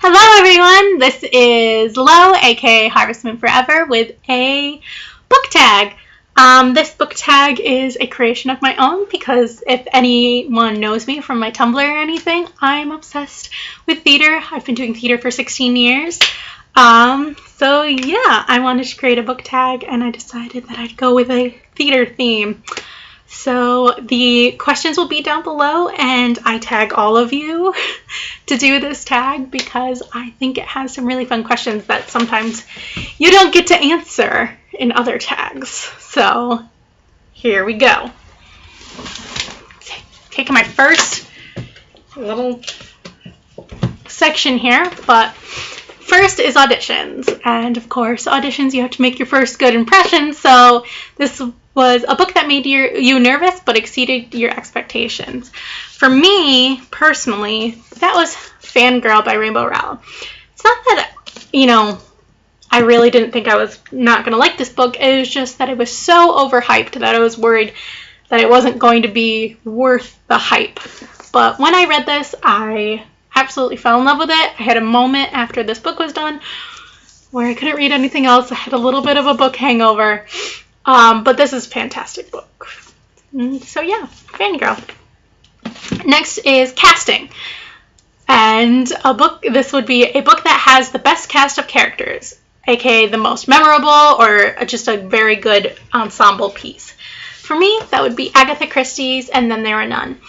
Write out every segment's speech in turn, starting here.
Hello everyone, this is Lo, aka Harvest Moon Forever, with a book tag. This book tag is a creation of my own because if anyone knows me from my Tumblr or anything, I'm obsessed with theater. I've been doing theater for 16 years. So yeah, I wanted to create a book tag and I decided that I'd go with a theater theme. So the questions will be down below and I tag all of you to do this tag because I think it has some really fun questions that sometimes you don't get to answer in other tags. So here we go. Taking my first little section here, but first is auditions. And of course, auditions, you have to make your first good impression. So this was a book that made you nervous but exceeded your expectations. For me, personally, that was Fangirl by Rainbow Rowell. It's not that, I really didn't think I was not going to like this book. It was just that it was so overhyped that I was worried that it wasn't going to be worth the hype. But when I read this, I absolutely fell in love with it. I had a moment after this book was done where I couldn't read anything else. I had a little bit of a book hangover. But this is a fantastic book. So yeah, Fangirl. Next is casting. And this would be a book that has the best cast of characters, aka the most memorable or just a very good ensemble piece. For me, that would be Agatha Christie's And Then There Were None.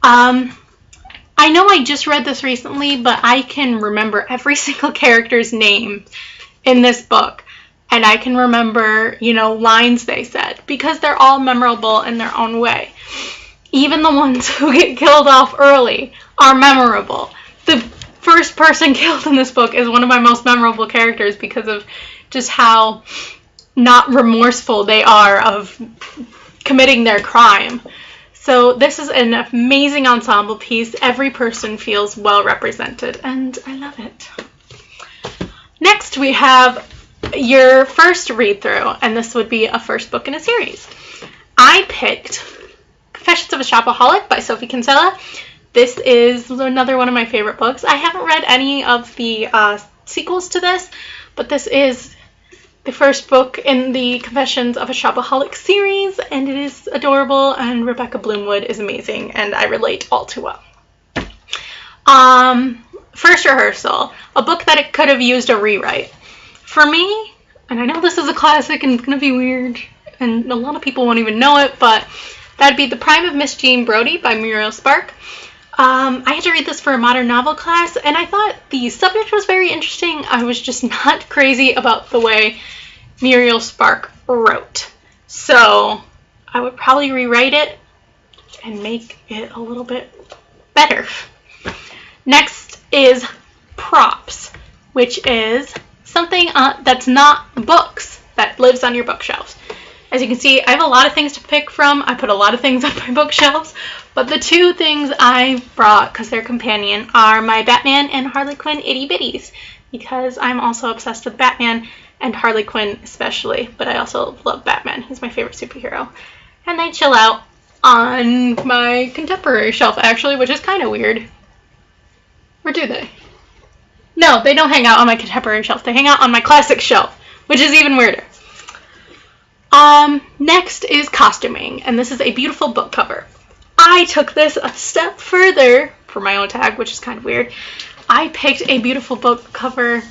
I know I just read this recently, but I can remember every single character's name in this book. And I can remember, lines they said, because they're all memorable in their own way. Even the ones who get killed off early are memorable. The first person killed in this book is one of my most memorable characters because of just how not remorseful they are of committing their crime. So this is an amazing ensemble piece. Every person feels well represented, and I love it. Next, we have your first read-through, and this would be a first book in a series. I picked Confessions of a Shopaholic by Sophie Kinsella. This is another one of my favorite books. I haven't read any of the sequels to this, but this is the first book in the Confessions of a Shopaholic series, and it is adorable, and Rebecca Bloomwood is amazing, and I relate all too well. First Rehearsal, a book that it could have used a rewrite. For me, and I know this is a classic and it's going to be weird, and a lot of people won't even know it, but that'd be The Prime of Miss Jean Brodie by Muriel Spark. I had to read this for a modern novel class, and I thought the subject was very interesting. I was just not crazy about the way Muriel Spark wrote. So I would probably rewrite it and make it a little bit better. Next is Props, which is something that's not books that lives on your bookshelves. As you can see, I have a lot of things to pick from. I put a lot of things on my bookshelves, but the two things I brought, because they're companion, are my Batman and Harley Quinn itty bitties, because I'm also obsessed with Batman and Harley Quinn especially, but I also love Batman. He's my favorite superhero. And they chill out on my contemporary shelf, actually, which is kind of weird. Or do they? No, they don't hang out on my contemporary shelf. They hang out on my classic shelf, which is even weirder. Next is costuming, and this is a beautiful book cover. I took this a step further for my own tag, which is kind of weird. I picked a beautiful book cover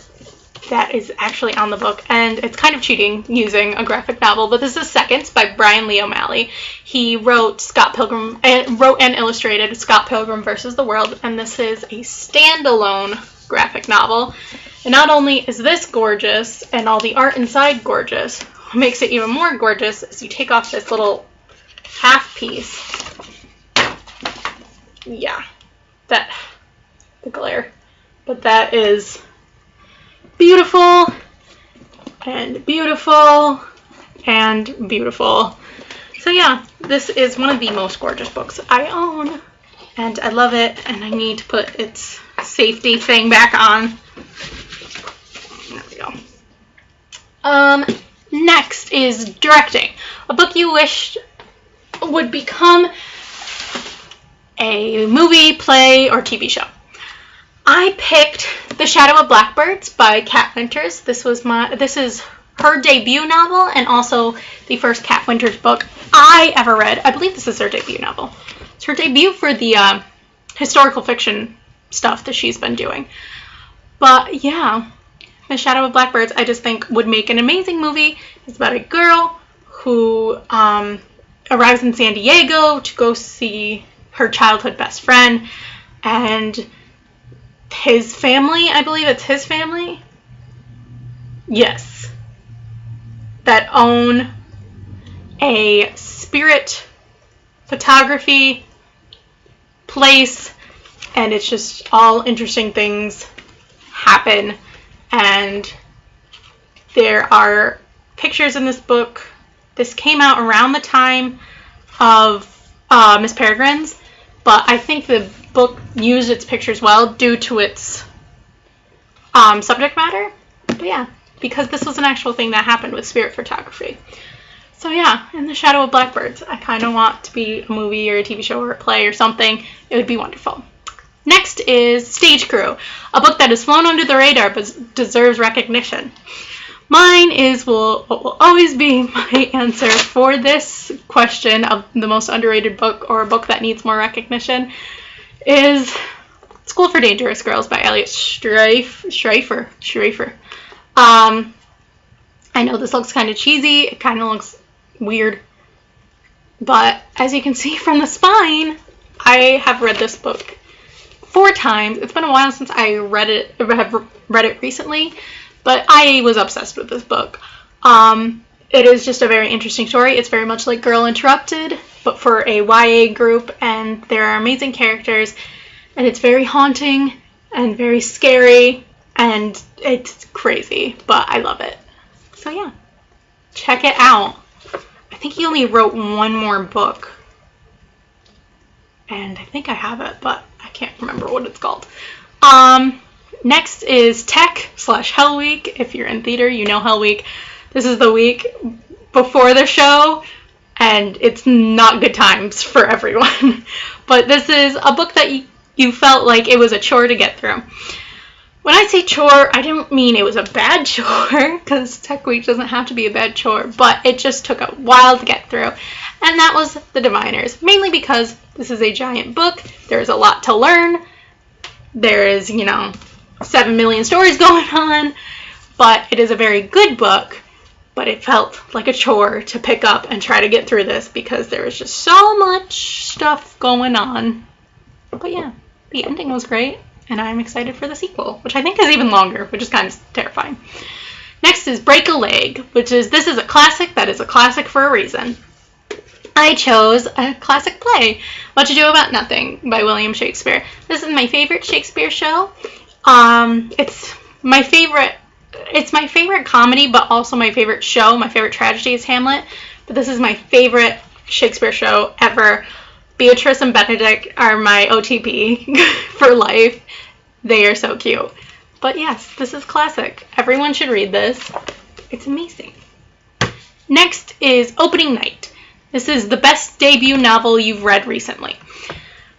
that is actually on the book, and it's kind of cheating using a graphic novel, but this is Seconds by Brian Lee O'Malley. He wrote and illustrated Scott Pilgrim vs. the World, and this is a standalone graphic novel. And not only is this gorgeous and all the art inside gorgeous, what makes it even more gorgeous is you take off this little half piece. Yeah, the glare. But that is beautiful and beautiful and beautiful. So yeah, this is one of the most gorgeous books I own, and I love it, and I need to put its safety thing back on. There we go. Next is directing, a book you wish would become a movie, play, or TV show. I picked The Shadow of Blackbirds by Kat Winters. This is her debut novel and also the first Kat Winters book I ever read. I believe this is her debut novel. It's her debut for the historical fiction stuff that she's been doing. But yeah, The Shadow of Blackbirds I just think would make an amazing movie. It's about a girl who arrives in San Diego to go see her childhood best friend, and his family, I believe it's his family, yes, that own a spirit photography place, and it's just all interesting things happen, and there are pictures in this book. This came out around the time of Miss Peregrine's, but I think the book used its pictures well due to its subject matter. But yeah, because this was an actual thing that happened with spirit photography. So yeah, in The Shadow of Blackbirds, I kind of want to be a movie or a TV show or a play or something. It would be wonderful. Next is Stage Crew, a book that has flown under the radar but deserves recognition. Mine is what will always be my answer for this question of the most underrated book or a book that needs more recognition is School for Dangerous Girls by Elliot Schreifer. I know this looks kind of cheesy. It kind of looks weird. But as you can see from the spine, I have read this book 4 times. It's been a while since I have read it recently, but I was obsessed with this book. It is just a very interesting story. It's very much like Girl Interrupted, but for a YA group, and there are amazing characters, and it's very haunting and very scary, and it's crazy, but I love it. So yeah, check it out. I think he only wrote one more book, and I think I have it, but I can't remember what it's called. Next is Tech/Hell Week. If you're in theater, you know Hell Week. This is the week before the show, and it's not good times for everyone. But this is a book that you felt like it was a chore to get through. When I say chore, I don't mean it was a bad chore, because Tech Week doesn't have to be a bad chore, but it just took a while to get through. And that was The Diviners, mainly because this is a giant book. There's a lot to learn. There is, 7 million stories going on, but it is a very good book, but it felt like a chore to pick up and try to get through this because there was just so much stuff going on. But yeah, the ending was great, and I'm excited for the sequel, which I think is even longer, which is kind of terrifying. Next is Break a Leg, this is a classic that is a classic for a reason. I chose a classic play, Much Ado About Nothing by William Shakespeare. This is my favorite Shakespeare show. It's my favorite comedy, but also my favorite show. My favorite tragedy is Hamlet, but this is my favorite Shakespeare show ever. Beatrice and Benedict are my OTP for life. They are so cute. But yes, this is classic. Everyone should read this. It's amazing. Next is Opening Night. This is the best debut novel you've read recently.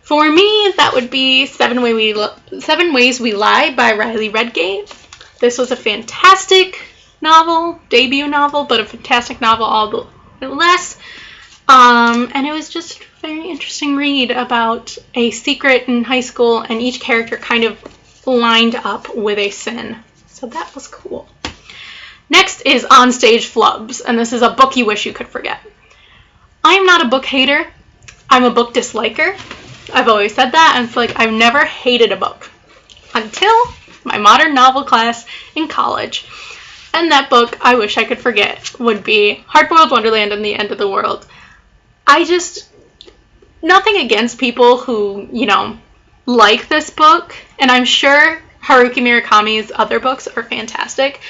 For me, that would be 7 Ways We Lie by Riley Redgate. This was a fantastic novel, debut novel, but a fantastic novel all the less. And it was just a very interesting read about a secret in high school, and each character kind of lined up with a sin. So that was cool. Next is On Stage Flubs, and this is a book you wish you could forget. I'm not a book hater. I'm a book disliker. I've always said that, and it's like I've never hated a book until my modern novel class in college. And that book I wish I could forget would be Hard-Boiled Wonderland and the End of the World. Nothing against people who, like this book, and I'm sure Haruki Murakami's other books are fantastic.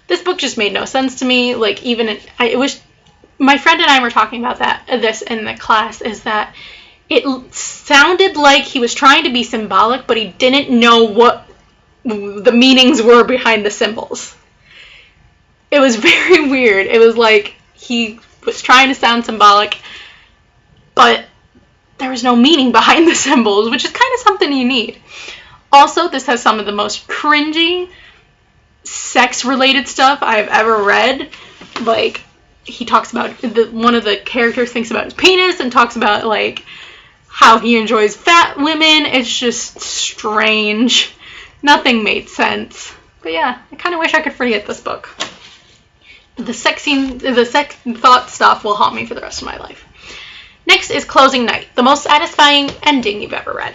This book just made no sense to me. My friend and I were talking about this in the class, is that it sounded like he was trying to be symbolic, but he didn't know what the meanings were behind the symbols. It was very weird. It was like he was trying to sound symbolic, but there was no meaning behind the symbols, which is kind of something you need. Also, this has some of the most cringy sex-related stuff I've ever read. Like, he talks about, one of the characters thinks about his penis and talks about, like, how he enjoys fat women. It's just strange. Nothing made sense. But yeah, I kind of wish I could forget this book. The sex thought stuff will haunt me for the rest of my life. Next is Closing Night, the most satisfying ending you've ever read.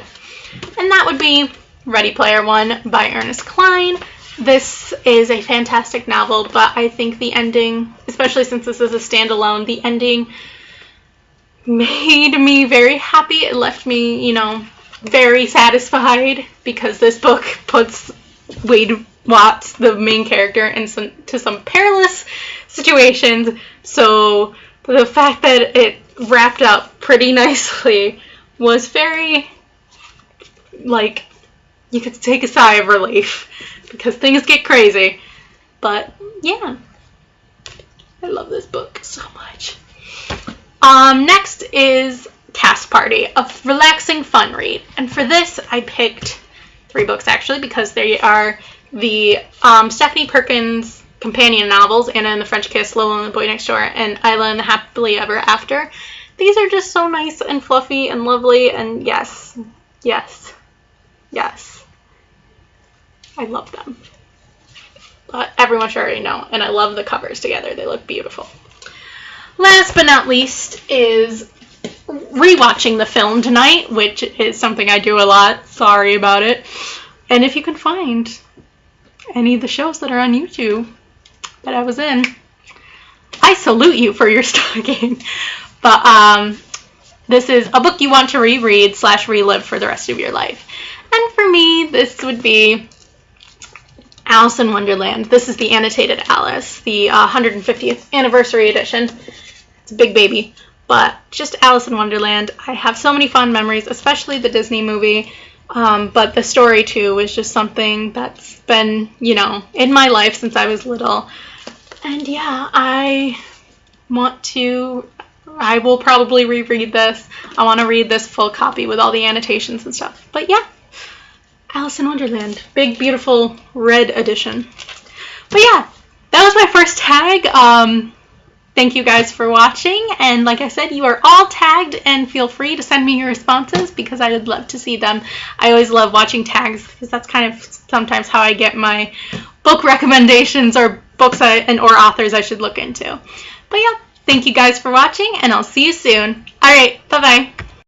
And that would be Ready Player One by Ernest Cline. This is a fantastic novel, but I think the ending, especially since this is a standalone, the ending made me very happy. It left me, you know, very satisfied, because this book puts Wade Watts, the main character, into some perilous situations. So the fact that it wrapped up pretty nicely was very, like, you could take a sigh of relief, because things get crazy. But yeah, I love this book so much. Next is Cast Party, a relaxing fun read. And for this, I picked 3 books actually, because they are the Stephanie Perkins companion novels, Anna and the French Kiss, Lola and the Boy Next Door, and Isla and the Happily Ever After. These are just so nice and fluffy and lovely, and yes, yes, yes, I love them. But everyone should already know, and I love the covers together. They look beautiful. Last but not least is Rewatching the Filmed Night, which is something I do a lot. Sorry about it. And if you can find any of the shows that are on YouTube that I was in, I salute you for your stalking. But this is a book you want to reread / relive for the rest of your life. And for me, this would be Alice in Wonderland. This is the annotated Alice, the 150th anniversary edition. It's a big baby. But just Alice in Wonderland. I have so many fond memories, especially the Disney movie. But the story, too, is just something that's been, you know, in my life since I was little. And yeah, I will probably reread this. I want to read this full copy with all the annotations and stuff. But yeah, Alice in Wonderland. Big, beautiful red edition. But yeah, that was my first tag. Thank you guys for watching, and like I said, you are all tagged, and feel free to send me your responses, because I would love to see them. I always love watching tags, because that's kind of sometimes how I get my book recommendations, or books or authors I should look into. But yeah, thank you guys for watching, and I'll see you soon. Alright, bye-bye.